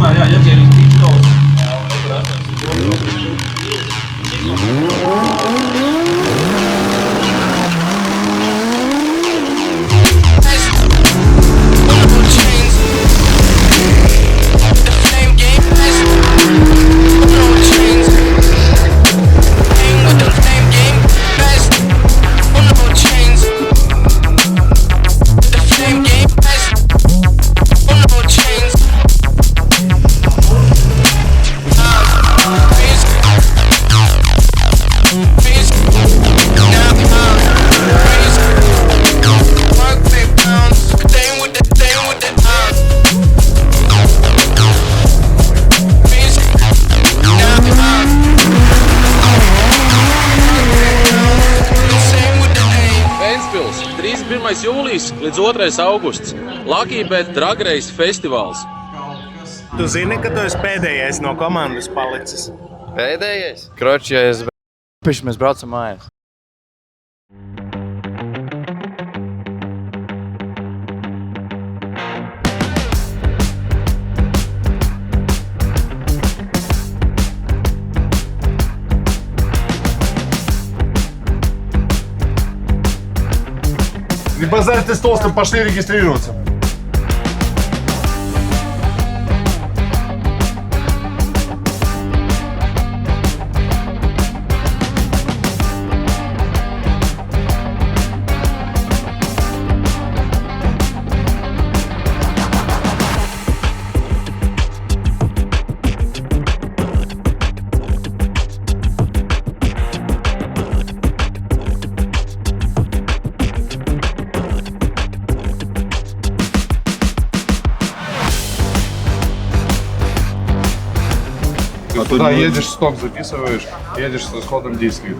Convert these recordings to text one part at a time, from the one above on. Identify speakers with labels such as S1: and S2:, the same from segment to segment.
S1: tomēr jā, Jevgenijs Tīštovs.
S2: Ventspils, 31. jūlijas līdz 2. augusts. Lucky Bet Drag Race festivāls.
S3: Tu zini, ka tu esi pēdējais no komandas palicis?
S4: Pēdējais? Kroči, ja es piši, mēs braucam mājās.
S5: Не базарь ты с толстым, пошли регистрироваться. Туда едешь, сток записываешь, едешь с исходом действий.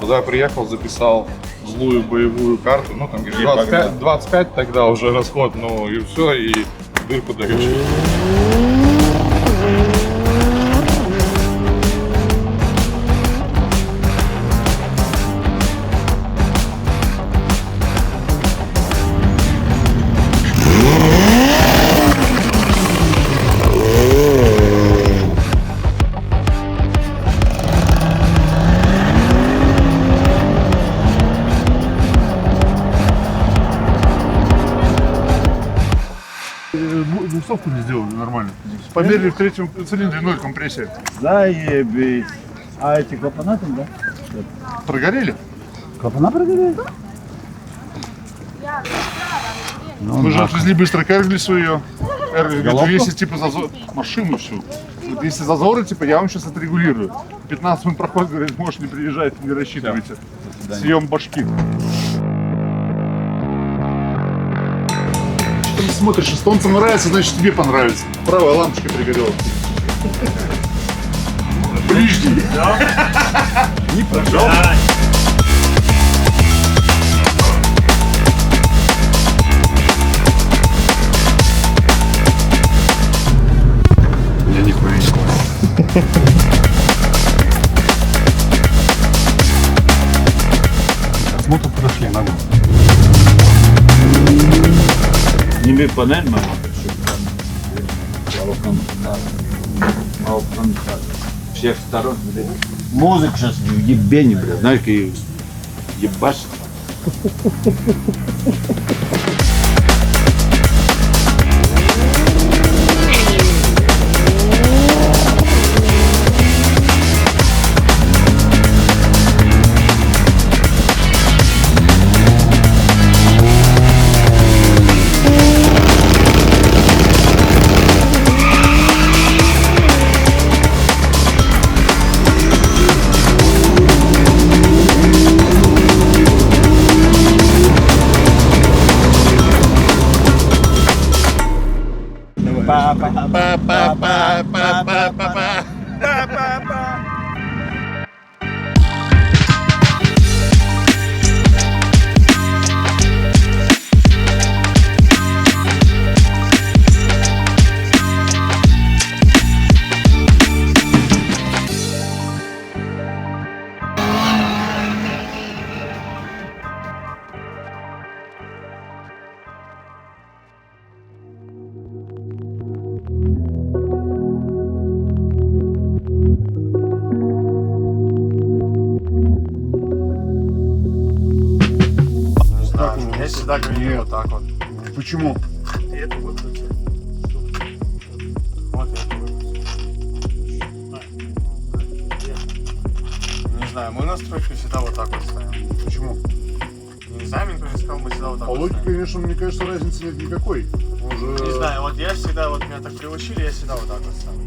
S5: Туда приехал, записал злую боевую карту, ну там говоришь, 25 тогда уже расход, ну и все, и дырку даешь. Двухсотку не сделали нормально. Померили в третьем цилиндре, 0 компрессия.
S6: Заебись. А эти клапана там, да?
S5: Прогорели?
S6: Клапана прогорели?
S5: Мы же отвезли быстро к Эрглису ее. Эрглис говорит, если типа зазор... машину всю. Вот, если зазоры, типа, я вам сейчас отрегулирую. 15 минут проходит, говорит, можешь не приезжать, не рассчитывайте. Съем башки. Ты смотришь, эстонцам нравится, значит тебе понравится. Правая лампочка пригорела. Ближний. Не прожал. Я нихуя не понял. Смотр подошли, надо.
S6: Сними панель, мама. Всех сторон, блядь. Музыка сейчас в ебени, блядь. Знаешь, какие ебашь.
S1: сюда говорили вот так вот.
S6: Почему?
S1: И это выкрути. Вот это выкрути. Не знаю, мы настройки всегда вот так вот ставим.
S6: Почему?
S1: Не знаю, мне никто не сказал, мы всегда вот так
S6: По
S1: вот
S6: логике,
S1: ставим.
S6: конечно, мне кажется, разницы нет никакой. Он же...
S1: Не знаю, вот я всегда, вот меня так приучили, я всегда вот так вот ставлю.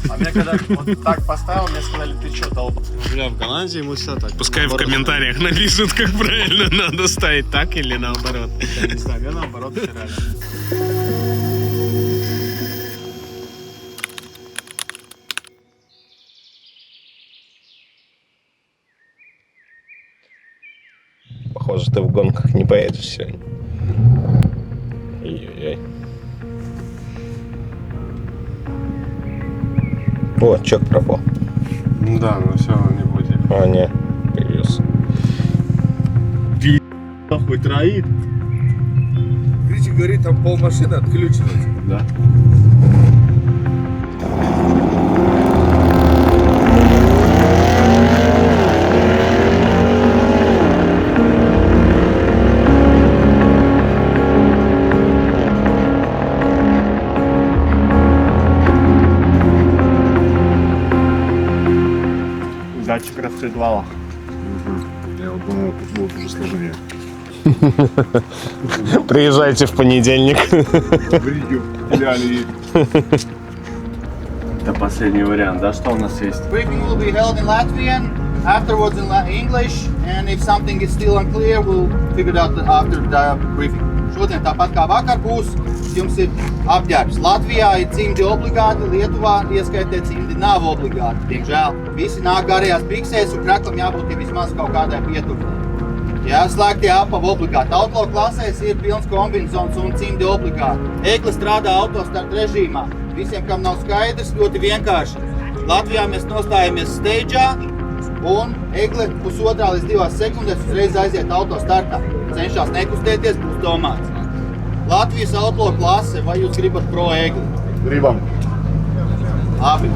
S1: А мне когда вот так поставил, мне сказали, ты что, долб... Бля, в Голландии мы все так.
S3: Пускай в комментариях напишут, как правильно надо ставить, так или наоборот.
S1: Я не знаю, я наоборот стирали.
S3: Похоже, ты в гонках не поедешь сегодня. Ой-ой-ой. О, чек пропал.
S1: Ну да, ну все, не будет.
S3: А, нет, появился.
S1: Нахуй троит.
S4: Видите, говорит, там полмашины отключено.
S6: Да.
S1: Датчик расцветвала.
S6: Я вот думал, тут будет уже сложнее.
S3: Приезжайте в понедельник.
S6: В Риге, в филиале.
S1: Это последний вариант, да? Что у нас есть?
S7: Briefing will be held in Latvian, afterwards in English, and if something is still unclear, we'll figure it out after the briefing. Šodien tāpat kā vakar būs, jums ir apģērbs. Latvijā ir cimdi obligāti, Lietuvā ieskaitē cimdi nav obligāti, diemžēl. Visi nāk garajās biksēs un kraklam jābūt vismaz kaut kādai pieturnē. Jā, slēgtie apavi obligāti. Auto klasēs ir pilns kombinizons un cimdi obligāti. Egli strādā autostart režīmā. Visiem, kam nav skaidrs, ļoti vienkārši. Latvijā mēs nostājamies steidžā un egle 1,5 līdz 2 sekundēs uzreiz aiziet autostartā. Cenšās nekustēties, būs domāts. Latvijas auto klase, vai jūs gribat pro egli?
S6: Gribam.
S7: Labi.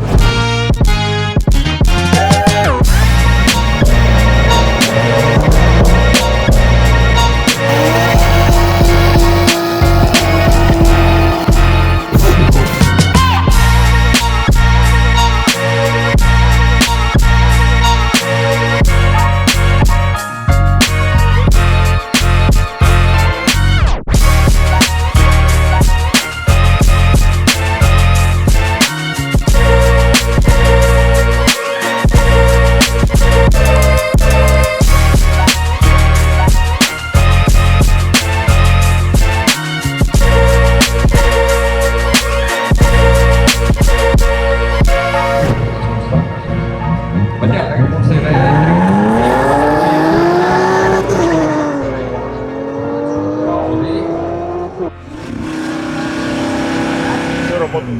S6: Все работает.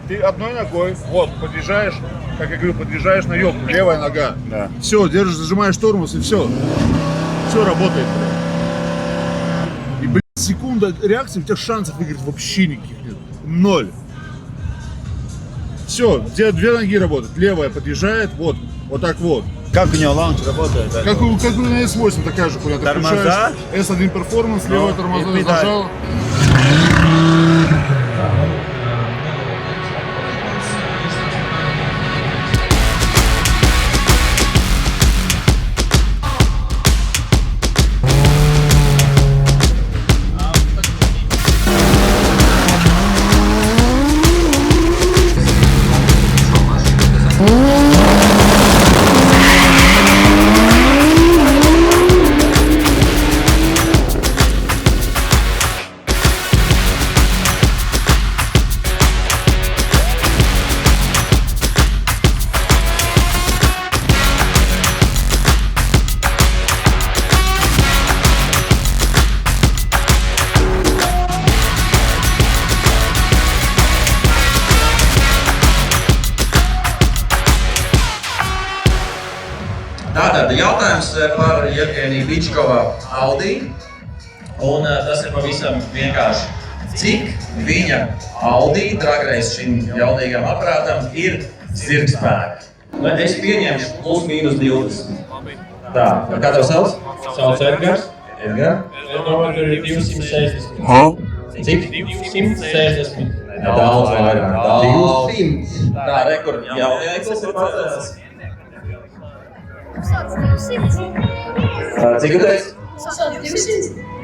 S6: Ты одной ногой, вот, подъезжаешь, как я говорю, подъезжаешь на ёбку, левая нога. Да. Все, держишь, зажимаешь тормоз и все. Все работает, блядь. И, блядь, секунда реакции, у тебя шансов выиграть вообще никаких нет. Ноль. Все, где две ноги работают. Левая подъезжает, вот так вот.
S1: Как у него лаунч работает?
S6: Как у на S8 такая же хуйня. Ты
S1: Тормоза?
S6: включаешь S1 Performance, левая тормоза
S1: и педаль.
S6: зажал.
S8: Tātad jautājums par Jevgeniju Bičkova Audi. Un tas ir pavisam vienkārši. Cik viņa Audi, dragreiz šim jaudīgam aparātam, ir zirgspēka? Es pieņemšu plus mīnus 20. Tā, kā tev sauc? Sauc Edgars. Edgar?
S2: Kilometri ir 260.
S8: Cik?
S2: 260.
S8: Daudz vairāk. Daudz. Tā, rekur, jaunieks ir pacēlis. Cik tu teici?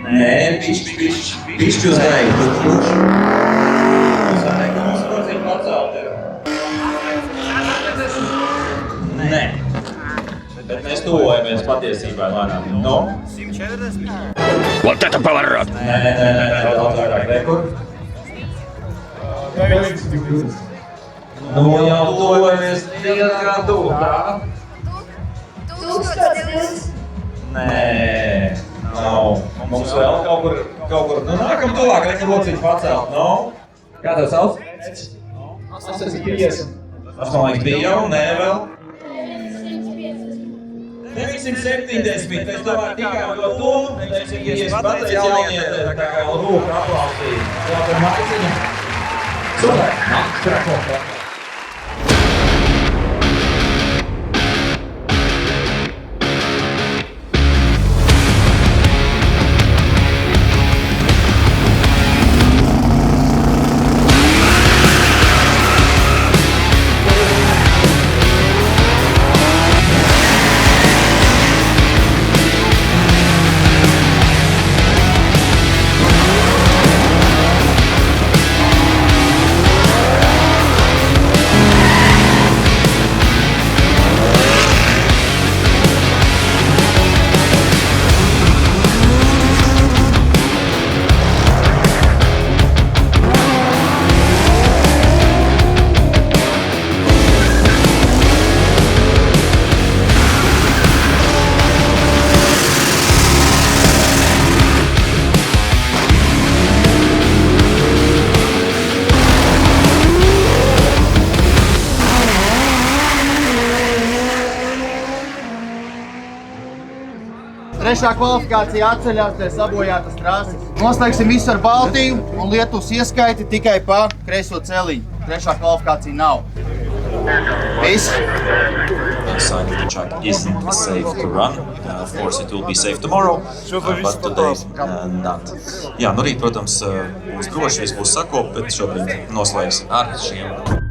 S8: Nē, pišķi uz beigtu. Mums ir pacelti. Nē. Bet mēs tuvojamies patiesībā manām. No? 140.
S3: Вот это поворот!
S8: Nē, daudz vairāk rekur. Nu jau tuvojamies diezgan tuvu, tā?
S9: 1020.
S8: Nē, nav. Mums vēl kaut kur, nu nākam tuvāk, nekam lociņu pacelt, no? Kā tev sauc?
S2: 850.
S8: Tas man liekas bija jau, nē vēl. 970, es domāju, tikām to tuvu, 950 pateic jaunietē, tā kā lūk aplausīt. Vēl tur maiciņa. Super, nāk, trakot.
S7: Trešā kvalifikācija atceļās pie sabojātas trāsas. Noslēgsim visu ar Baltiju un Lietuvas ieskaiti tikai pa kreiso celiņu. Trešā kvalifikācija nav. Viss.
S8: Inside of the track isn't safe to run. Of course, it will be safe tomorrow, but today not. Jā, nu rīt, protams, būs droši, viss būs sakop, bet šobrīd noslēgsim ar šiem.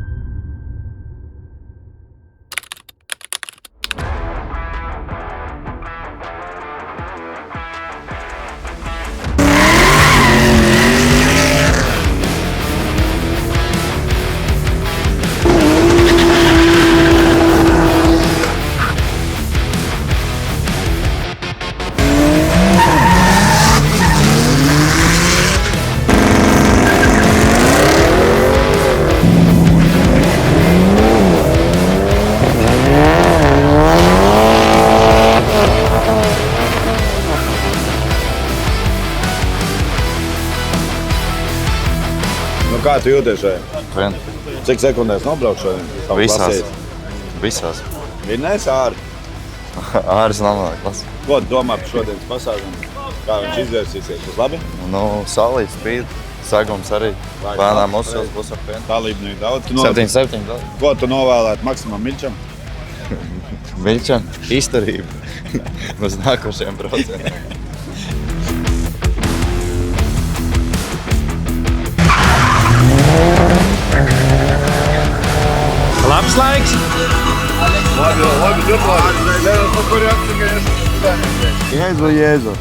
S6: Nu kā tu jūties šeit?
S4: Vien.
S6: Cik sekundēs nobraukt šodien?
S4: Visās.
S6: Vinnēs āri?
S4: Āris nav klasa.
S6: Ko tu domā par šodienas pasākumu? Kā viņš izvērsīsies? Būs labi?
S4: Nu, saulīt spīd, sagums arī. Lēnām uzsils būs ar pienu.
S6: Dalībnieku daudz.
S4: 7 daudz.
S6: Ko tu novēlētu Maksimam Miļčam?
S4: Miļčam, izturību uz nākošajiem braucieniem.
S3: Labs laiks!
S6: Labi,
S4: Jēzu.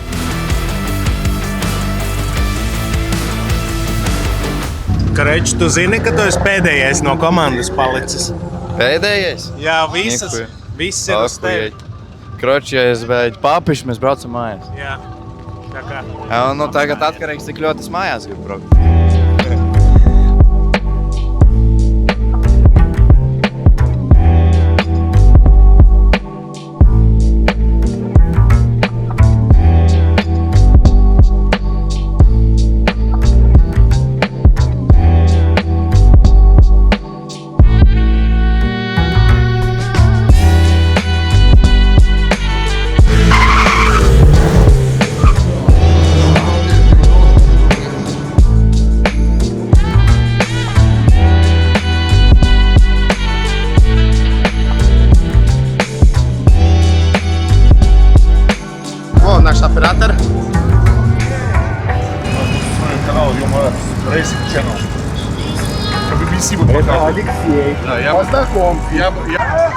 S3: Kareč, tu zini, ka tu esi pēdējais no komandas palicis?
S4: Pēdējais?
S3: Jā, viss ir uz tevi.
S4: Kroč, ja es beidzu papišu, mēs braucam mājās.
S3: Jā, tā kā.
S4: Jā, nu tagad atkarīgs, cik ļoti es mājās gribu braukt.
S7: Наш оператор.
S6: Racing Channel. По BBC бы показывали.
S1: Алексей.
S6: Да, я бы... Я...